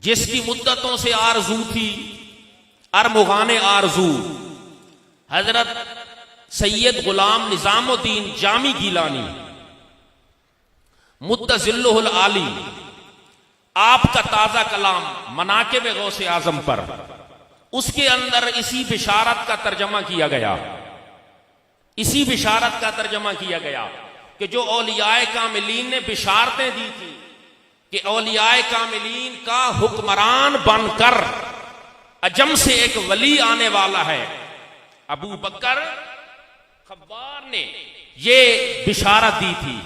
جس کی مدتوں سے آرزو تھی، ارمغان آرزو، حضرت سید غلام نظام الدین جامی گیلانی متظلہ العالی، آپ کا تازہ کلام مناقب غوث اعظم پر، اس کے اندر اسی بشارت کا ترجمہ کیا گیا، اسی بشارت کا ترجمہ کیا گیا کہ جو اولیاء کاملین نے بشارتیں دی تھی کہ اولیاء کاملین کا حکمران بن کر عجم سے ایک ولی آنے والا ہے، ابو بکر خبار نے یہ بشارت دی تھی،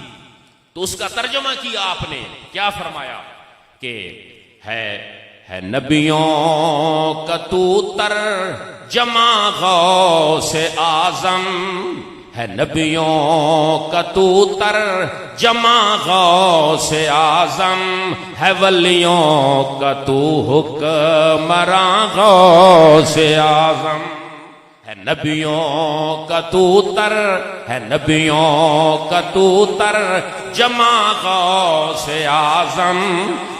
تو اس کا ترجمہ کیا آپ نے، کیا فرمایا کہ ہے نبیوں کا تو ترجمہ غوث اعظم، ہے نبیوں کا تو ترجمہ غوث اعظم، ہے ولیوں کا تو حکمراں غوث اعظم، ہے نبیوں کا تو ہے نبیوں کا تو ترجمہ غوث اعظم،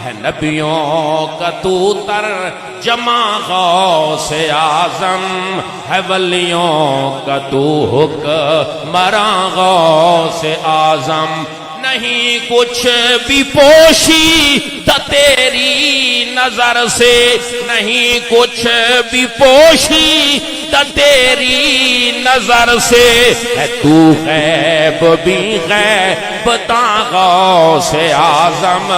ہے نبیوں کا تو ترجمہ غوث اعظم، ہے ولیوں کا تو حکمراں غوث اعظم، نہیں کچھ بھی پوشیدہ تیری نظر سے، نہیں کچھ بھی پوشیدہ تیری نظر سے، ہے تو غیب بھی غیب تا غوث اعظم،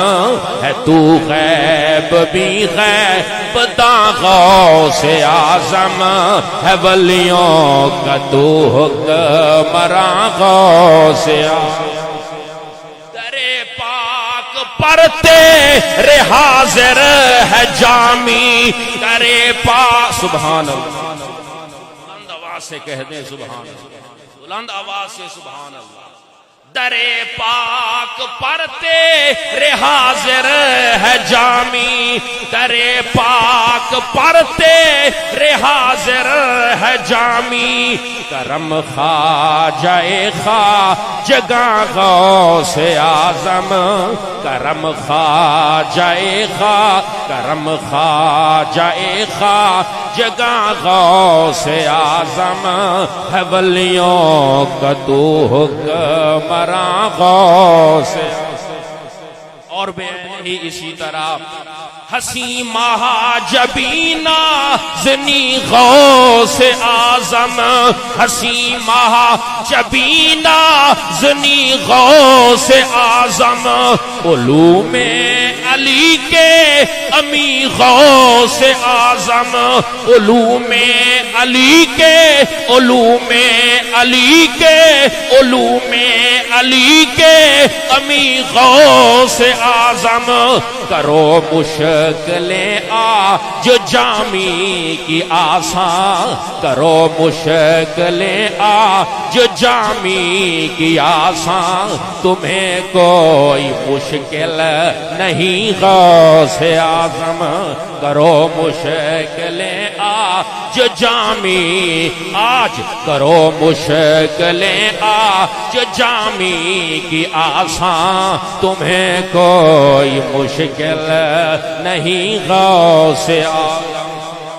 ہے تو غیب بھی غیب تا غوث اعظم، ہے ولیوں کا تو حکمراں غوث اعظم، پر تیرے حاضر ہے جامی، کرے پاک، سبحان اللہ، بلند آواز سے کہہ دیں سبحان اللہ، بلند آواز سے سبحان اللہ، درے پاک پر تیرے حاضر ہے جامی، درے پاک پر تیرے حاضر ہے جامی، کرم خواجہ خواجہ غوث اعظم، کرم خواجہ کرم خواجہ خواجہ غوث اعظم، ہے ولیوں کا تو حکمراں غوث، اور بے اسی طرح حسین مہاجبینہ زنی غوث اعظم، حسین مہاجبینہ زنی غوث اعظم، علوم علی کے امی غوث اعظم، علوم علی کے، علوم علی کے، علوم علی کے امی غوث اعظم، کرو مشکلیں جو جامی کی آسان، کرو مشکلیں جو جامی کی آسان، تمہیں کوئی مشکل نہیں غوث اعظم، کرو مشکلیں جو جامی، آج کرو مشکلیں جو جامی کی آسان، تمہیں کوئی مشکل نہیں غوث اعظم۔